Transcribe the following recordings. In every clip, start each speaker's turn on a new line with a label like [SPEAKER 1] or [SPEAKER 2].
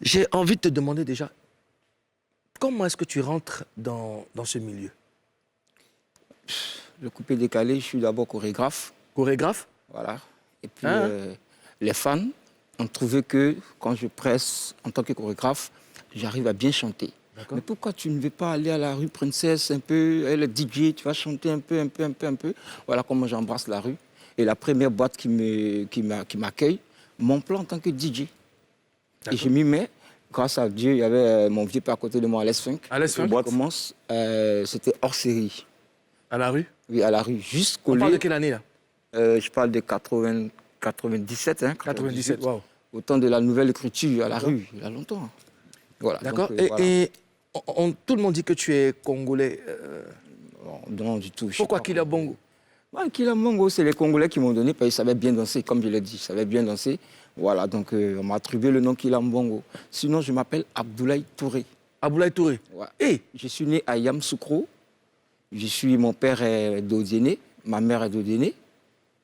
[SPEAKER 1] J'ai envie de te demander déjà, comment est-ce que tu rentres dans ce milieu?
[SPEAKER 2] Le coupé décalé, je suis d'abord chorégraphe.
[SPEAKER 1] Chorégraphe?
[SPEAKER 2] Voilà. Et puis,
[SPEAKER 1] Hein?
[SPEAKER 2] les fans ont trouvé que quand je presse en tant que chorégraphe, j'arrive à bien chanter. Mais pourquoi tu ne veux pas aller à la rue Princesse un peu, elle est DJ, tu vas chanter un peu. Voilà comment j'embrasse la rue. Et la première boîte qui m'accueille m'emploie en tant que DJ. Et je m'y mets. Grâce à Dieu, il y avait mon vieux père à côté de moi, Alex Funk.
[SPEAKER 1] Alex Funk?
[SPEAKER 2] Commence, c'était hors série.
[SPEAKER 1] À la rue?
[SPEAKER 2] Oui, à la rue, juste collé.
[SPEAKER 1] On parle de quelle année là?
[SPEAKER 2] Je parle de 97. Hein,
[SPEAKER 1] 97, waouh.
[SPEAKER 2] Au temps de la nouvelle écriture à la rue, il y a longtemps. Voilà.
[SPEAKER 1] D'accord.
[SPEAKER 2] Voilà.
[SPEAKER 1] Et tout le monde dit que tu es congolais.
[SPEAKER 2] Non, du tout.
[SPEAKER 1] Pourquoi Killa Bongo?
[SPEAKER 2] Killa Bongo, c'est les Congolais qui m'ont donné parce qu'ils savaient bien danser, comme je l'ai dit. Ils savaient bien danser. Voilà, donc on m'a attribué le nom Killa Bongo. Sinon, je m'appelle Abdoulaye Touré.
[SPEAKER 1] Abdoulaye Touré.
[SPEAKER 2] Ouais.
[SPEAKER 1] Et
[SPEAKER 2] je suis né à Yamoussoukro. Mon père est d'Odiéné, ma mère est d'Odiéné.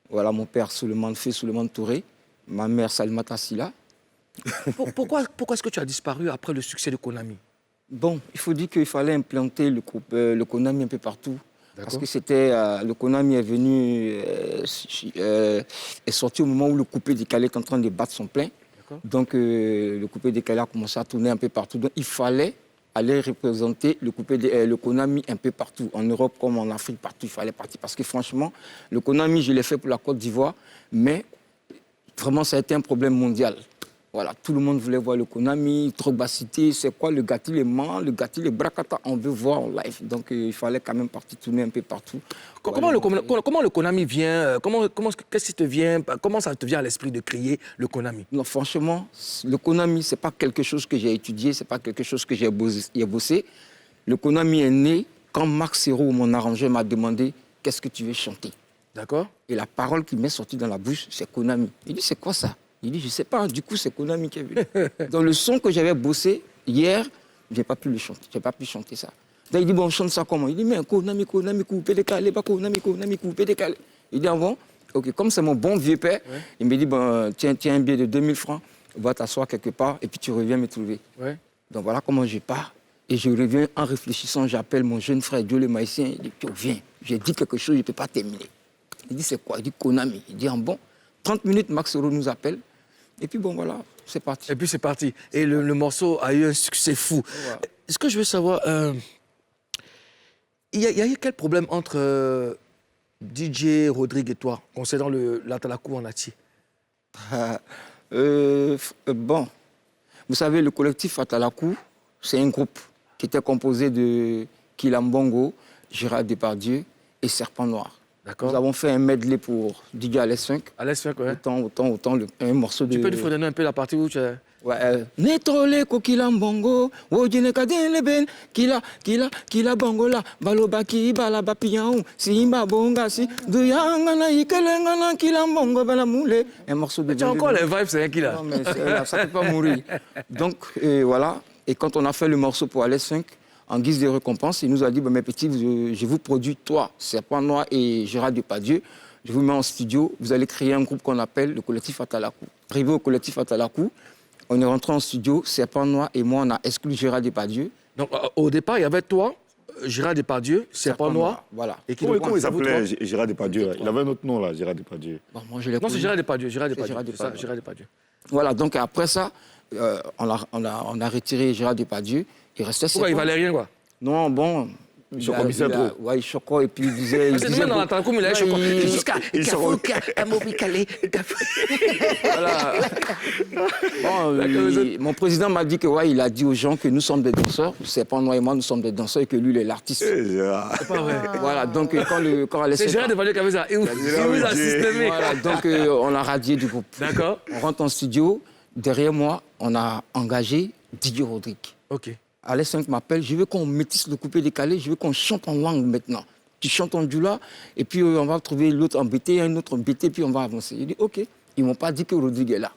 [SPEAKER 2] Voilà, mon père Souleymane Touré, ma mère Salimata Silla.
[SPEAKER 1] Pourquoi est-ce que tu as disparu après le succès de Konami?
[SPEAKER 2] Bon, il faut dire qu'il fallait implanter le Konami un peu partout. Parce que le Konami est venu, est sorti au moment où le coupé décalé est en train de battre son plein. Donc le coupé décalé a commencé à tourner un peu partout. Donc il fallait aller représenter le Konami un peu partout, en Europe comme en Afrique, partout, il fallait partir. Parce que franchement, le Konami, je l'ai fait pour la Côte d'Ivoire, mais vraiment, ça a été un problème mondial. Voilà, tout le monde voulait voir le Konami, Drogba Cité, c'est quoi le Gatti, les Man, le Gatti, les Brakata, on veut voir en live. Donc il fallait quand même partir tourner un peu partout.
[SPEAKER 1] Comment le Konami vient, qu'est-ce qui te vient, comment ça te vient à l'esprit de créer le Konami?
[SPEAKER 2] Non, franchement, le Konami, ce n'est pas quelque chose que j'ai étudié, ce n'est pas quelque chose que j'ai bossé. Le Konami est né quand Max Hero, mon arrangeur, m'a demandé « Qu'est-ce que tu veux chanter ?»
[SPEAKER 1] D'accord.
[SPEAKER 2] Et la parole qui m'est sortie dans la bouche, c'est Konami. Il dit « C'est quoi ça ?» Il dit, je ne sais pas, du coup, c'est Konami qui est venu. Dans le son que j'avais bossé hier, je n'ai pas pu le chanter, je n'ai pas pu chanter ça. Donc, il dit, bon, on chante ça comment? Il dit, mais Konami, coupé décalé, pas Konami, coupé décalé. Il dit, ah bon? Ok, comme c'est mon bon vieux père, il me dit, bon, tiens un billet de 2000 francs, va t'asseoir quelque part et puis tu reviens me trouver. Donc voilà comment je pars. Et je reviens en réfléchissant, j'appelle mon jeune frère Dieu le Maïsien, il dit, viens, j'ai dit quelque chose, je ne peux pas terminer. Il dit, c'est quoi? Il dit, Konami. Il dit, ah bon? 30 minutes, Max Hero nous appelle. Et puis bon, voilà, c'est parti.
[SPEAKER 1] Et puis c'est parti. Et le morceau a eu un succès fou. Voilà. Est-ce que je veux savoir, il y a eu quel problème entre DJ Rodrigue et toi, concernant l'Atalakou en Ati?
[SPEAKER 2] Bon, vous savez, le collectif Atalakou, c'est un groupe qui était composé de Killa Bongo, Gérard Depardieu et Serpent Noir. Nous avons fait un medley pour DJ Alex Funk.
[SPEAKER 1] Alex Funk, ouais.
[SPEAKER 2] Autant un morceau de...
[SPEAKER 1] Tu peux nous fredonner un peu la partie où tu es...
[SPEAKER 2] Ouais. Netrole ko Killa Bongo, wojine kadin leben, Killa Bongo la, balobaki balaba piyaou, simba bonga si, duyangana ikelengana Killa Bongo balamoule. Un morceau de...
[SPEAKER 1] Tu as encore les vibes, c'est un Killa.
[SPEAKER 2] Non, mais ça ne peut pas mourir. Donc, voilà. Et quand on a fait le morceau pour Alex Funk, en guise de récompense, il nous a dit, mes petits, je vous produis, toi, Serpent Noir et Gérard Depardieu, je vous mets en studio, vous allez créer un groupe qu'on appelle le collectif Atalakou. Arrivé au collectif Atalakou, on est rentré en studio, Serpent Noir et moi, on a exclu Gérard Depardieu.
[SPEAKER 1] Donc au départ, il y avait toi, Gérard Depardieu, Serpent Noir.
[SPEAKER 2] Voilà.
[SPEAKER 3] Et comment il s'appelait Gérard Depardieu? Il avait un autre nom là, Gérard Depardieu.
[SPEAKER 2] Bon, moi, je l'ai
[SPEAKER 1] non, c'est Gérard Depardieu. Gérard
[SPEAKER 2] Depardieu. Voilà, donc après ça, on a retiré Gérard Depardieu. Il restait...
[SPEAKER 1] Pourquoi il valait rien, quoi?
[SPEAKER 2] Non, bon...
[SPEAKER 3] Il choquait trop.
[SPEAKER 2] Ouais, il choquait et puis il disait...
[SPEAKER 1] C'est même dans la tête, il a choqué.
[SPEAKER 2] Jusqu'à... Voilà. Bon, mon président m'a dit que, ouais, il a dit aux gens que nous sommes des danseurs. C'est pas moi et moi, nous sommes des danseurs et que lui, il est l'artiste.
[SPEAKER 1] C'est pas vrai.
[SPEAKER 2] Voilà, donc quand
[SPEAKER 1] c'est Gérard Depardieu qui avait ça. Il vous a systémé.
[SPEAKER 2] Voilà, donc on a radié du groupe.
[SPEAKER 1] D'accord.
[SPEAKER 2] On rentre en studio. Derrière moi, on a engagé Didier Rodrigue.
[SPEAKER 1] OK.
[SPEAKER 2] Alex Funk m'appelle, je veux qu'on métisse le coupé décalé, je veux qu'on chante en langue maintenant. Tu chantes en djoula, et puis on va trouver l'autre en BT, un autre en BT, puis on va avancer. Il dit, OK. Ils ne m'ont pas dit que Rodrigue est là.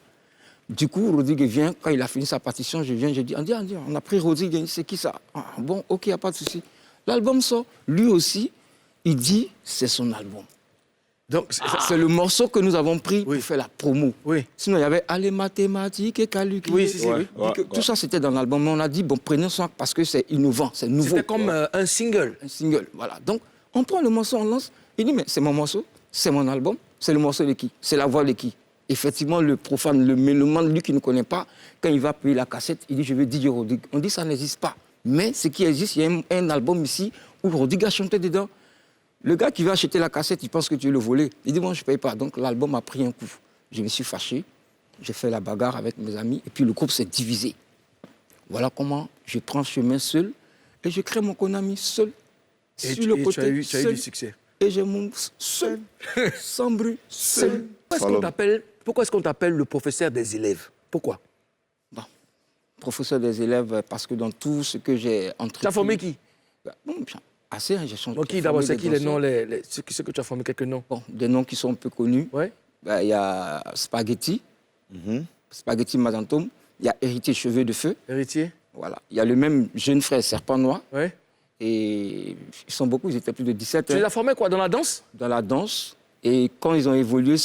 [SPEAKER 2] Du coup, Rodrigue vient, quand il a fini sa partition, je viens, je dis, on a pris Rodrigue, c'est qui ça? Ah, bon, OK, il n'y a pas de souci. L'album sort. Lui aussi, il dit, c'est son album.
[SPEAKER 1] Donc,
[SPEAKER 2] C'est le morceau que nous avons pris
[SPEAKER 1] Oui.
[SPEAKER 2] pour faire la promo.
[SPEAKER 1] Oui.
[SPEAKER 2] Sinon, il y avait Allez mathématiques et calcul.
[SPEAKER 1] Oui, si,
[SPEAKER 3] Ouais.
[SPEAKER 1] oui.
[SPEAKER 2] Tout ça, c'était dans l'album. Mais on a dit, bon, prenons ça parce que c'est innovant, c'est nouveau.
[SPEAKER 1] C'était comme un single.
[SPEAKER 2] Un single, voilà. Donc, on prend le morceau, on lance. Il dit, mais c'est mon morceau, c'est mon album, c'est le morceau de qui? C'est la voix de qui? Effectivement, le profane, le mélomane, lui qui ne connaît pas, quand il va payer la cassette, il dit, je veux DJ Rodrigue. On dit, ça n'existe pas. Mais ce qui existe, il y a un album ici où Rodrigue a chanté dedans. Le gars qui va acheter la cassette, il pense que tu es le volé. Il dit, moi, je ne paye pas. Donc, l'album a pris un coup. Je me suis fâché. J'ai fait la bagarre avec mes amis. Et puis, le groupe s'est divisé. Voilà comment je prends chemin seul. Et je crée mon Konami seul.
[SPEAKER 1] Et
[SPEAKER 2] Sur le côté,
[SPEAKER 1] tu as eu
[SPEAKER 2] seul.
[SPEAKER 1] du succès.
[SPEAKER 2] Et je monte seul, sans bruit, seul.
[SPEAKER 1] Pourquoi est-ce qu'on t'appelle le professeur des élèves? Pourquoi?
[SPEAKER 2] Bon, professeur des élèves, parce que dans tout ce que j'ai entrepris...
[SPEAKER 1] Tu as formé qui?
[SPEAKER 2] Bon, assez, hein, j'ai changé.
[SPEAKER 1] Qui d'abord, c'est qui les noms, ceux que tu as formé, quelques noms?
[SPEAKER 2] Bon, des noms qui sont un peu connus.
[SPEAKER 1] Ouais.
[SPEAKER 2] Il y a Spaghetti, Spaghetti Madantum. Il y a Héritier Cheveux de Feu.
[SPEAKER 1] Héritier?
[SPEAKER 2] Voilà. Il y a le même jeune frère Serpent Noir.
[SPEAKER 1] Ouais.
[SPEAKER 2] Et ils sont beaucoup, ils étaient plus de 17
[SPEAKER 1] Tu les as formés quoi, dans la danse?
[SPEAKER 2] dans la danse. Et quand ils ont évolué,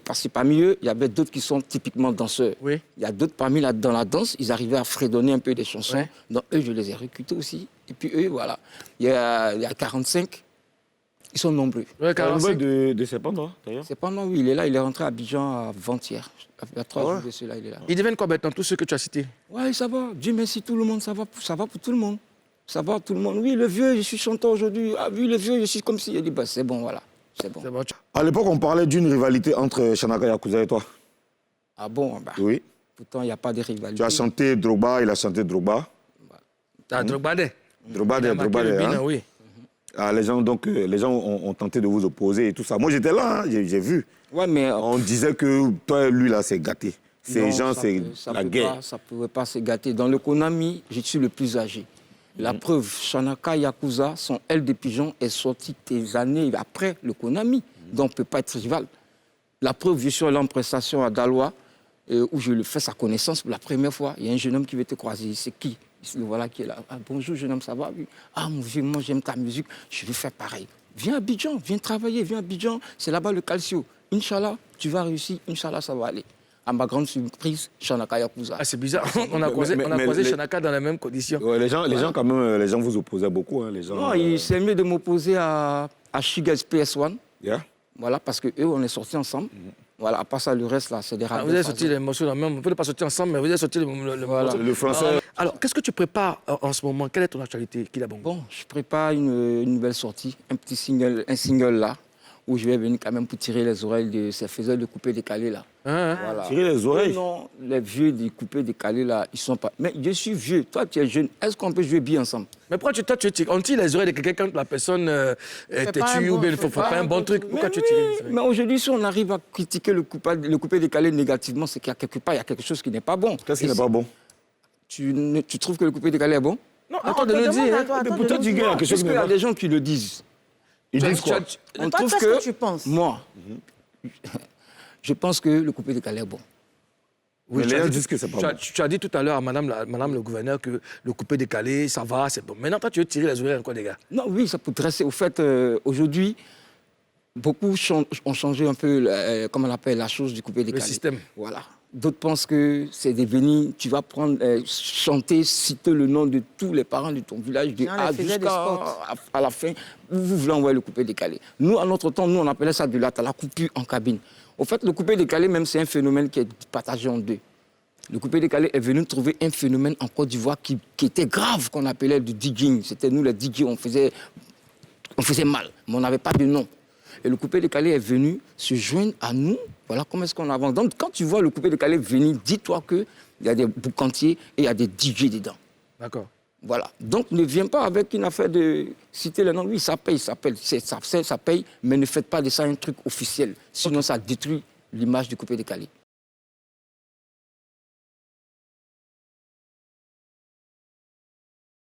[SPEAKER 2] parce que parmi eux, il y avait d'autres qui sont typiquement danseurs.
[SPEAKER 1] Oui.
[SPEAKER 2] Il y a d'autres dans la danse, ils arrivaient à fredonner un peu des chansons.
[SPEAKER 1] Ouais.
[SPEAKER 2] Donc eux, je les ai recrutés aussi. Et puis eux, voilà. Il y a 45, ils sont nombreux.
[SPEAKER 1] Ouais,
[SPEAKER 3] La nouvelle
[SPEAKER 1] 45.
[SPEAKER 3] de Serpent, non, d'ailleurs.
[SPEAKER 2] C'est pendant, oui, il est là, il est rentré à Abidjan avant-hier. Il y a 3 jours de cela, il est là.
[SPEAKER 1] Ils deviennent quoi maintenant, tous ceux que tu as cités?
[SPEAKER 2] Ouais, ça va. Dieu merci, tout le monde, ça va pour tout le monde. Ça va, tout le monde. Oui, le vieux, je suis chanteur aujourd'hui. Ah oui, le vieux, je suis comme si. Il dit, bah, c'est bon, voilà. C'est bon.
[SPEAKER 1] C'est bon.
[SPEAKER 3] À l'époque, on parlait d'une rivalité entre Shanaka Yakuza et toi.
[SPEAKER 2] Ah bon, bah,
[SPEAKER 3] Oui.
[SPEAKER 2] pourtant, il n'y a pas de rivalité.
[SPEAKER 3] Tu as chanté Drogba, il a chanté Drogba.
[SPEAKER 1] T'as Drogba.
[SPEAKER 3] Drogba,
[SPEAKER 1] Il a marqué le
[SPEAKER 3] hein.
[SPEAKER 1] bilan, oui.
[SPEAKER 3] Ah, les gens ont tenté de vous opposer et tout ça. Moi, j'étais là, hein, j'ai vu.
[SPEAKER 2] Ouais, mais
[SPEAKER 3] On disait que toi et lui, là, c'est gâté. Ces
[SPEAKER 2] non,
[SPEAKER 3] gens,
[SPEAKER 2] ça
[SPEAKER 3] c'est
[SPEAKER 2] peut-
[SPEAKER 3] la guerre.
[SPEAKER 2] Ça ne pouvait pas se gâter. Dans le Konami, je suis le plus âgé. La preuve, Shanaka Yakuza, son aile de pigeon est sorti des années après le Konami. Donc, on ne peut pas être rival. La preuve, je suis allé en prestation à Daloa, où je lui fais sa connaissance pour la première fois. Il y a un jeune homme qui veut te croiser. C'est qui? Le voilà qui est là. Ah, bonjour, jeune homme, ça va? Oui. Ah, mon vieux, moi, j'aime ta musique. Je vais faire pareil. Viens à Abidjan, viens travailler, viens à Abidjan. C'est là-bas le calcio. Inch'Allah, tu vas réussir. Inch'Allah, ça va aller. À ma grande surprise, Shanaka Yakuza.
[SPEAKER 1] Ah, c'est bizarre. On a croisé
[SPEAKER 3] mais
[SPEAKER 1] Shanaka dans les mêmes conditions.
[SPEAKER 3] Ouais, les gens, quand même, les gens vous opposaient beaucoup. Hein, les gens,
[SPEAKER 2] Non, c'est mieux de m'opposer à Shigas PS1.
[SPEAKER 3] Yeah.
[SPEAKER 2] Voilà, parce qu'eux, on est sortis ensemble. Voilà, à part ça, le reste, là, c'est des
[SPEAKER 1] Ah,
[SPEAKER 2] rappels.
[SPEAKER 1] vous avez sorti les morceaux dans le même. Vous ne pouvez pas sortir ensemble, mais vous avez sorti le morceau.
[SPEAKER 3] Le français.
[SPEAKER 1] Alors, qu'est-ce que tu prépares en ce moment? Quelle est ton actualité, Kidabongo?
[SPEAKER 2] Bon, je prépare une nouvelle sortie, un single là, où je vais venir quand même pour tirer les oreilles de ces faiseurs de coupé décalé là.
[SPEAKER 1] Hein?
[SPEAKER 2] Voilà.
[SPEAKER 3] Tirer les oreilles?
[SPEAKER 2] Non, les vieux des coupés décalés là, ils sont pas. Mais je suis vieux, toi tu es jeune, est-ce qu'on peut jouer bien ensemble?
[SPEAKER 1] Mais pourquoi on tire les oreilles de quelqu'un quand la personne est têtue ou bien il ne faut pas un bon truc? Pourquoi tu tires les oreilles?
[SPEAKER 2] Mais aujourd'hui, si on arrive à critiquer le coupé décalé négativement, c'est qu'il y a quelque part, il y a quelque chose qui n'est pas bon.
[SPEAKER 3] Qu'est-ce qui
[SPEAKER 2] Et
[SPEAKER 3] n'est pas bon?
[SPEAKER 2] tu trouves que le coupé décalé est bon?
[SPEAKER 1] Non,
[SPEAKER 4] on
[SPEAKER 1] attends de
[SPEAKER 4] te
[SPEAKER 1] le
[SPEAKER 4] demande
[SPEAKER 1] dire.
[SPEAKER 4] à
[SPEAKER 1] hein.
[SPEAKER 4] toi, attends,
[SPEAKER 3] Pourtant, tu gagnes quelque chose
[SPEAKER 2] Parce
[SPEAKER 3] qui
[SPEAKER 2] qu'il y
[SPEAKER 3] n'est
[SPEAKER 2] a
[SPEAKER 3] pas.
[SPEAKER 2] des gens qui le disent.
[SPEAKER 3] Ils disent quoi?
[SPEAKER 2] On
[SPEAKER 4] toi,
[SPEAKER 2] trouve
[SPEAKER 4] qu'est-ce que tu penses?
[SPEAKER 2] Moi, je pense que le coupé décalé est bon.
[SPEAKER 3] Oui, les gens disent que c'est pas bon.
[SPEAKER 1] Tu as dit tout à l'heure à madame le gouverneur que le coupé décalé, ça va, c'est bon. Maintenant, toi, tu veux tirer les oreilles encore, les gars.
[SPEAKER 2] Non, oui, ça peut dresser. Au fait, aujourd'hui, beaucoup ont changé un peu, comment on appelle, la chose du coupé décalé.
[SPEAKER 1] système.
[SPEAKER 2] Voilà. D'autres pensent que c'est devenu, tu vas prendre, chanter, citer le nom de tous les parents de ton village, de
[SPEAKER 4] Non,
[SPEAKER 2] A
[SPEAKER 4] les faisait des spots.
[SPEAKER 2] à la fin. Vous voulez envoyer le coupé décalé. Nous, à notre temps, nous, on appelait ça de la coupure en cabine. Au fait, le coupé décalé, même, c'est un phénomène qui est partagé en deux. Le coupé décalé est venu trouver un phénomène en Côte d'Ivoire qui était grave, qu'on appelait du digging. C'était nous, les DJ, on faisait mal, mais on n'avait pas de nom. Et le coupé décalé est venu se joindre à nous. Voilà comment est-ce qu'on avance. Donc, quand tu vois le coupé décalé venir, dis-toi qu'il y a des boucantiers et il y a des DJ dedans.
[SPEAKER 1] D'accord.
[SPEAKER 2] Voilà. Donc, ne viens pas avec une affaire de citer le nom. Oui, ça paye, ça paye, mais ne faites pas de ça un truc officiel. Sinon, ça détruit l'image du coupé décalé.